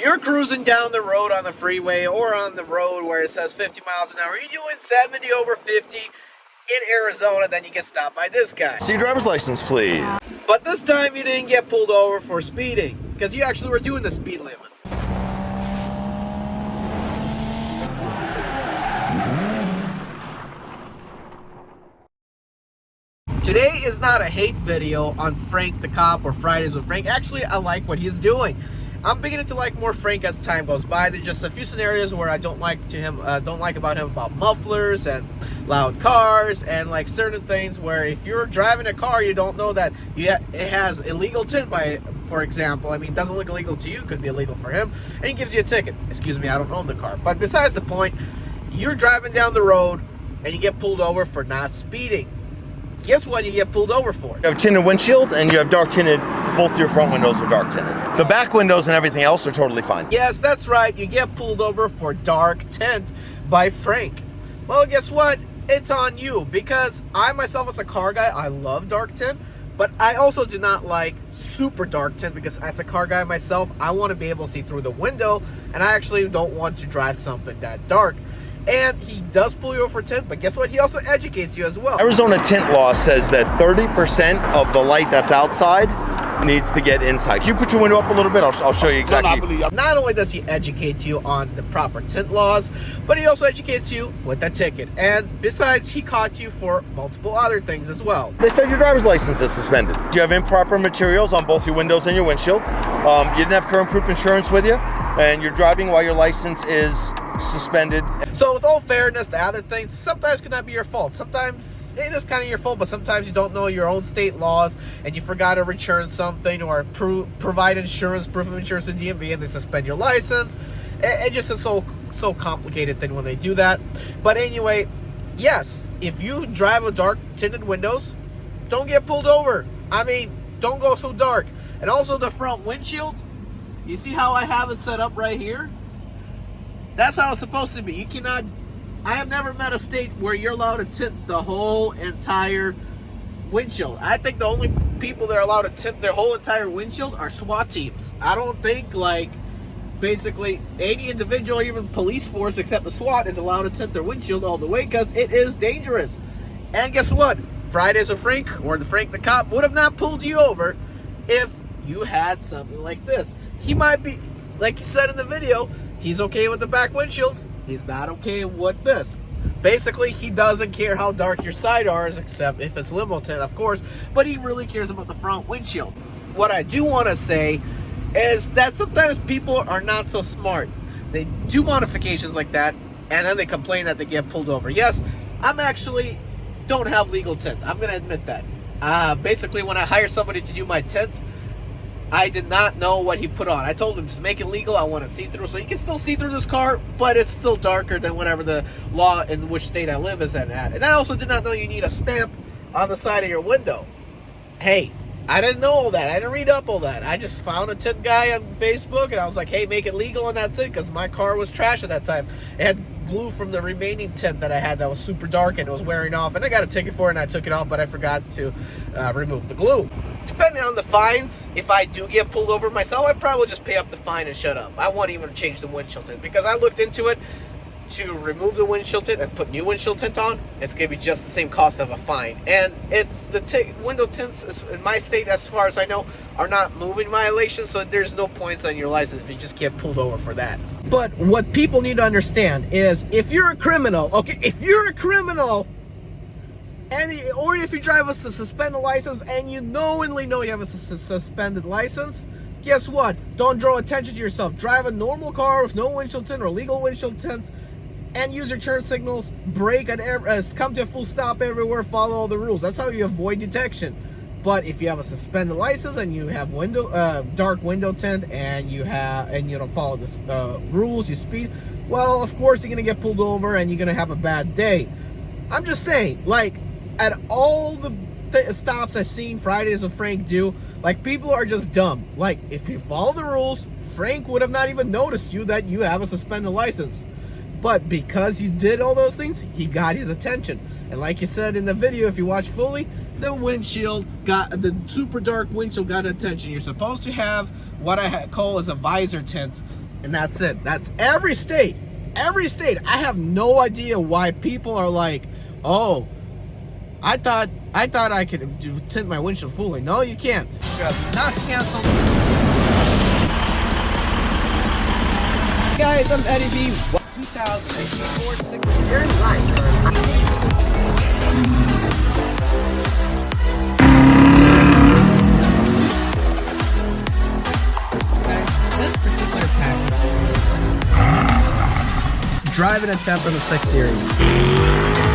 You're cruising down the road on the freeway or on the road where it says 50 miles an hour. You're doing 70 over 50 in Arizona, then you get stopped by this guy. See your driver's license, please. But this time you didn't get pulled over for speeding because you actually were doing the speed limit. Today is not a hate video on Frank the Cop or Fridays with Frank. Actually, I like what he's doing. I'm beginning to like more Frank as time goes by. There's just a few scenarios where I don't like about him about mufflers and loud cars and like certain things where if you're driving a car you don't know that it has illegal tint for example. I mean, it doesn't look illegal to you, could be illegal for him, and he gives you a ticket. Excuse me, I don't own the car. But besides the point, you're driving down the road and you get pulled over for not speeding. Guess what you get pulled over for? You have tinted windshield and you have dark tinted, both your front windows are dark tinted. The back windows and everything else are totally fine. Yes, that's right. You get pulled over for dark tint by Frank. Well, guess what? It's on you, because I myself as a car guy, I love dark tint, but I also do not like super dark tint because as a car guy myself, I want to be able to see through the window and I actually don't want to drive something that dark. And he does pull you over for tint, but guess what? He also educates you as well. Arizona tint law says that 30% of the light that's outside needs to get inside. Can you put your window up a little bit? I'll show you exactly. Not only does he educate you on the proper tint laws, but he also educates you with the ticket. And besides, he caught you for multiple other things as well. They said your driver's license is suspended. Do you have improper materials on both your windows and your windshield? You didn't have current proof insurance with you, and you're driving while your license is suspended. So with all fairness, the other things sometimes cannot be your fault. Sometimes it is kind of your fault, but sometimes you don't know your own state laws and you forgot to return something or provide insurance, proof of insurance to DMV, and they suspend your license. It just is so complicated thing when they do that. But anyway, yes, if you drive with dark tinted windows, don't get pulled over. I mean, don't go so dark. And also the front windshield, you see how I have it set up right here? That's how it's supposed to be. You cannot, I have never met a state where you're allowed to tint the whole entire windshield. I think the only people that are allowed to tint their whole entire windshield are SWAT teams. I don't think like basically any individual or even police force except the SWAT is allowed to tint their windshield all the way because it is dangerous. And guess what? Fridays with Frank or the Frank the Cop would have not pulled you over if you had something like this. He might be, like you said in the video, he's okay with the back windshields. He's not okay with this. Basically, he doesn't care how dark your side are, except if it's limo tint, of course, but he really cares about the front windshield. What I do want to say is that sometimes people are not so smart. They do modifications like that, and then they complain that they get pulled over. Yes, I'm actually don't have legal tint. I'm going to admit that. Basically, when I hire somebody to do my tint, I did not know what he put on. I told him, just make it legal. I want to see through. So you can still see through this car, but it's still darker than whatever the law in which state I live is at. And I also did not know you need a stamp on the side of your window. Hey, I didn't know all that. I didn't read up all that. I just found a tint guy on Facebook, and I was like, hey, make it legal, and that's it, because my car was trash at that time. It had glue from the remaining tint that I had that was super dark, and it was wearing off, and I got a ticket for it, and I took it off, but I forgot to remove the glue. Depending on the fines, if I do get pulled over myself, I'd probably just pay up the fine and shut up. I won't even change the windshield tint, because I looked into it. To remove the windshield tint and put new windshield tint on, it's going to be just the same cost of a fine. And it's the window tints in my state, as far as I know, are not moving violations, so there's no points on your license if you just get pulled over for that. But what people need to understand is, if you're a criminal, okay, if you're a criminal, or if you drive a suspended license and you knowingly know you have a suspended license, guess what? Don't draw attention to yourself. Drive a normal car with no windshield tint or legal windshield tint, and use your turn signals, brake, come to a full stop everywhere, follow all the rules. That's how you avoid detection. But if you have a suspended license and you have dark window tint and you don't follow the rules, you speed, well, of course you're gonna get pulled over and you're gonna have a bad day. I'm just saying, like, at all the stops I've seen Fridays with Frank do, like, people are just dumb. Like, if you follow the rules, Frank would have not even noticed you that you have a suspended license. But because you did all those things, he got his attention. And like you said in the video, if you watch fully, the super dark windshield got attention. You're supposed to have what I call as a visor tint. and that's it. That's every state. Every state. I have no idea why people are like, oh, I thought I could tint my windshield fully. No, you can't. Not canceled. Guys, I'm Eddie B. 2004 turn right. This particular package, driving attempt on the 6 Series.